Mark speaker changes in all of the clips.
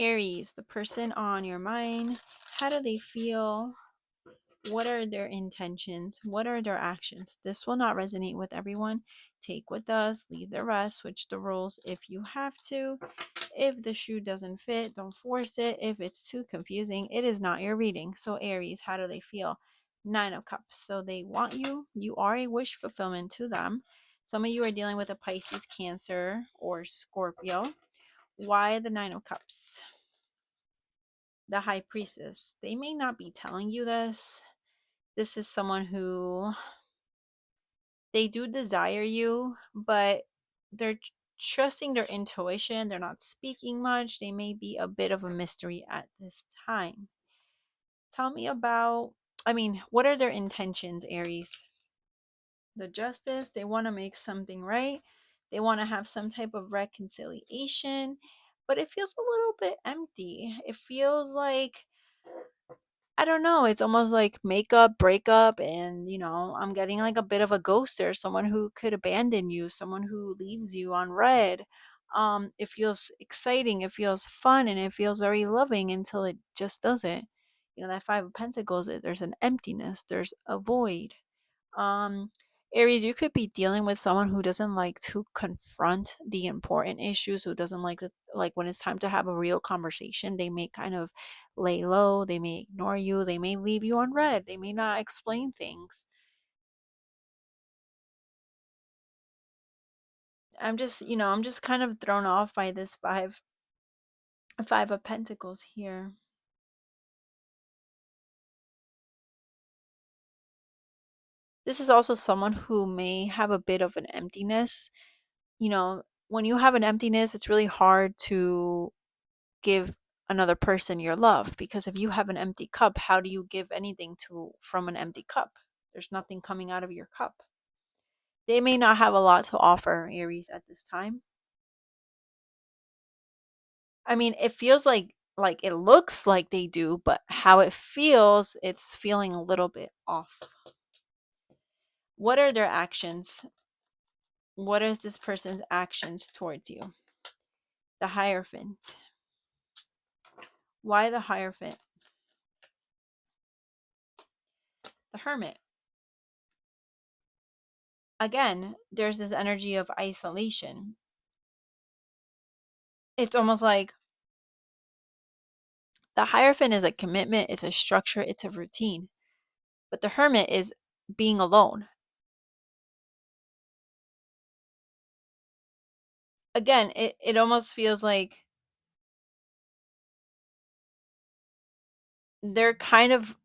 Speaker 1: Aries, the person on your mind, how do they feel? What are their intentions? What are their actions? This will not resonate with everyone. Take what does, leave the rest, switch the rules if you have to. If the shoe doesn't fit, don't force it. If it's too confusing, it is not your reading. So, Aries, how do they feel? Nine of Cups. So, they want you. You are a wish fulfillment to them. Some of you are dealing with a Pisces, Cancer, or Scorpio. Why the Nine of Cups? The High Priestess. They may not be telling you this. This is someone who they do desire you, but they're trusting their intuition. They're not speaking much. They may be a bit of a mystery at this time. Tell me about, what are their intentions, Aries? The Justice, they want to make something right. They want to have some type of reconciliation, but it feels a little bit empty. It feels like I don't know. It's almost like makeup, breakup, and I'm getting like a bit of a ghoster, someone who could abandon you, someone who leaves you on red. It feels exciting, it feels fun, and it feels very loving until it just doesn't. That Five of Pentacles, there's an emptiness, there's a void. um, Aries, you could be dealing with someone who doesn't like to confront the important issues, who doesn't like to, like when it's time to have a real conversation, they may kind of lay low, they may ignore you, they may leave you on red, they may not explain things. I'm just kind of thrown off by this five of Pentacles here. This is also someone who may have a bit of an emptiness. When you have an emptiness, it's really hard to give another person your love, because if you have an empty cup, how do you give anything to from an empty cup? There's nothing coming out of your cup. They may not have a lot to offer, Aries, at this time. It feels like it looks like they do, but how it feels, it's feeling a little bit off. What are their actions? What is this person's actions towards you? The Hierophant. Why the Hierophant? The Hermit. Again, there's this energy of isolation. It's almost like the Hierophant is a commitment, it's a structure, it's a routine. But the Hermit is being alone. Again, it almost feels like they're kind of,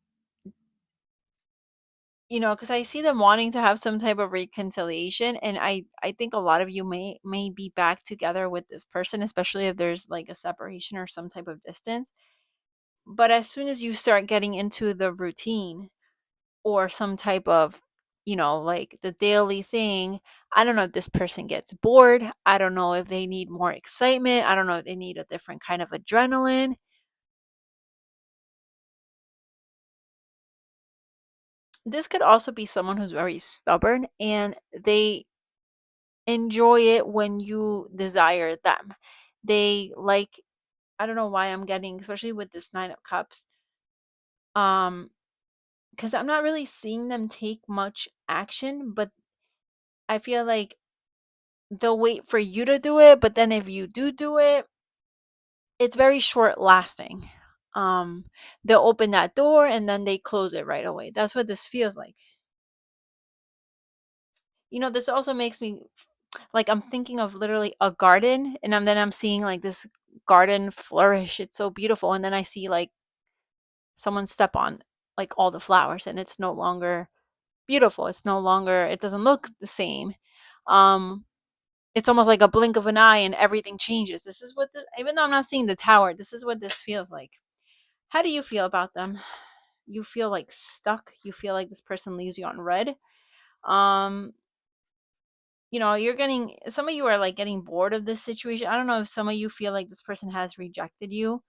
Speaker 1: because I see them wanting to have some type of reconciliation, and I think a lot of you may be back together with this person, especially if there's like a separation or some type of distance. But as soon as you start getting into the routine, or some type of, like the daily thing, I don't know if this person gets bored. I don't know if they need more excitement. I don't know if they need a different kind of adrenaline. This could also be someone who's very stubborn, and they enjoy it when you desire them. They like, I don't know why I'm getting, especially with this Nine of Cups, um because I'm not really seeing them take much action, but I feel like they'll wait for you to do it, but then if you do it, it's very short lasting. Um, they'll open that door and then they close it right away. That's what this feels like. This also makes me like I'm thinking of literally a garden, and then I'm seeing like this garden flourish. It's so beautiful, and then I see like someone step on like all the flowers, and it's no longer beautiful. It's no longer. It doesn't look the same. Um, it's almost like a blink of an eye and everything changes. This is what even though I'm not seeing the tower, this is what this feels like. How do you feel about them? You feel like stuck. You feel like this person leaves you on red. Um, you're getting, some of you are like getting bored of this situation. I don't know if some of you feel like this person has rejected you,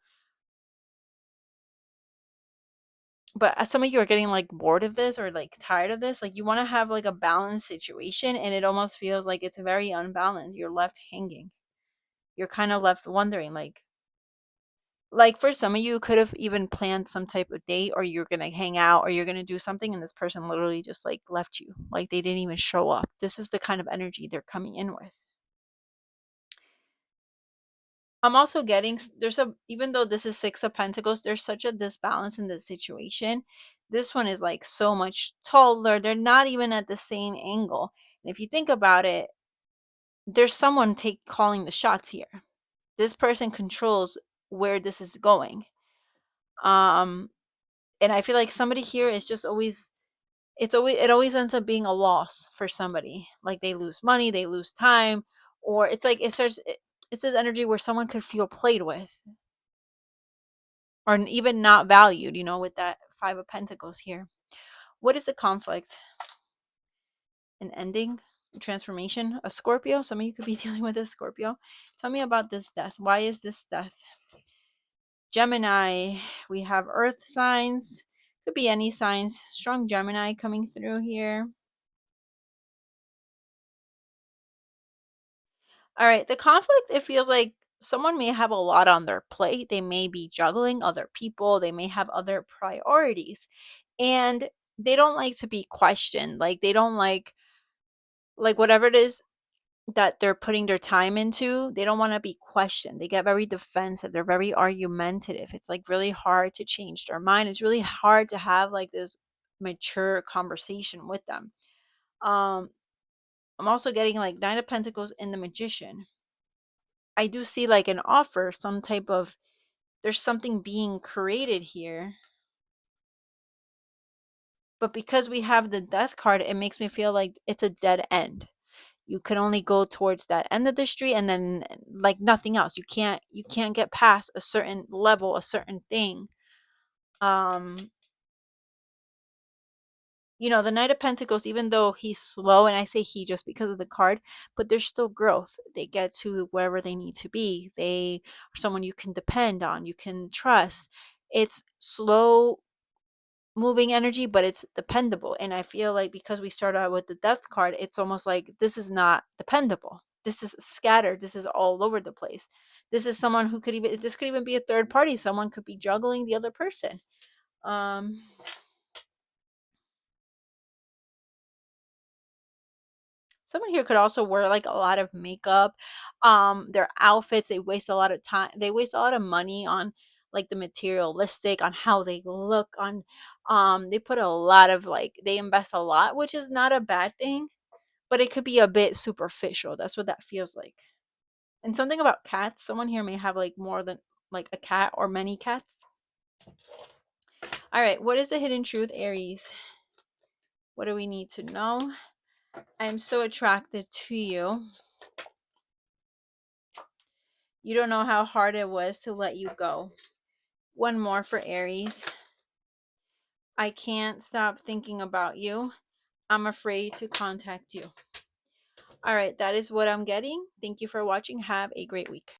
Speaker 1: but some of you are getting like bored of this or like tired of this. Like you want to have like a balanced situation, and it almost feels like it's very unbalanced. You're left hanging. You're kind of left wondering like, Like for some of you could have even planned some type of date, or you're gonna hang out, or you're gonna do something, and this person literally just like left you. Like they didn't even show up. This is the kind of energy they're coming in with. I'm also getting there's a, even though this is Six of Pentacles, there's such a disbalance in this situation. This one is like so much taller. They're not even at the same angle. And if you think about it, there's someone take calling the shots here. This person controls where this is going. Um and I feel like somebody here is just always, it always ends up being a loss for somebody. Like they lose money, they lose time, or it's like it's this energy where someone could feel played with, or even not valued, with that Five of Pentacles here. What is the conflict? An ending? A transformation? A Scorpio? Some of you could be dealing with a Scorpio. Tell me about this death. Why is this death? Gemini. We have earth signs. Could be any signs. Strong Gemini coming through here. All right. The conflict, it feels like someone may have a lot on their plate. They may be juggling other people. They may have other priorities. And they don't like to be questioned. Like they don't like whatever it is that they're putting their time into, they don't want to be questioned. They get very defensive. They're very argumentative. It's like really hard to change their mind. It's really hard to have like this mature conversation with them. Um, I'm also getting like Nine of Pentacles and the Magician. I do see like an offer, some type of, there's something being created here. But because we have the Death card, it makes me feel like it's a dead end. You can only go towards that end of the street, and then like nothing else. You can't get past a certain level, a certain thing. um the Knight of Pentacles, even though he's slow, and I say he just because of the card, but there's still growth. They get to wherever they need to be. They are someone you can depend on, you can trust. It's slow moving energy, but it's dependable. And I feel like because we started out with the Death card, it's almost like this is not dependable. This is scattered. This is all over the place. This is someone who could even, this could even be a third party. Someone could be juggling the other person. Um, Someone here could also wear like a lot of makeup. Their outfits, they waste a lot of time. They waste a lot of money on like the materialistic, on how they look, on they put a lot of like, they invest a lot, which is not a bad thing, but it could be a bit superficial. That's what that feels like. And something about cats, someone here may have like more than like a cat or many cats. All right, what is the hidden truth, Aries? What do we need to know? I'm so attracted to you. You don't know how hard it was to let you go. One more for Aries. I can't stop thinking about you. I'm afraid to contact you. All right, that is what I'm getting. Thank you for watching. Have a great week.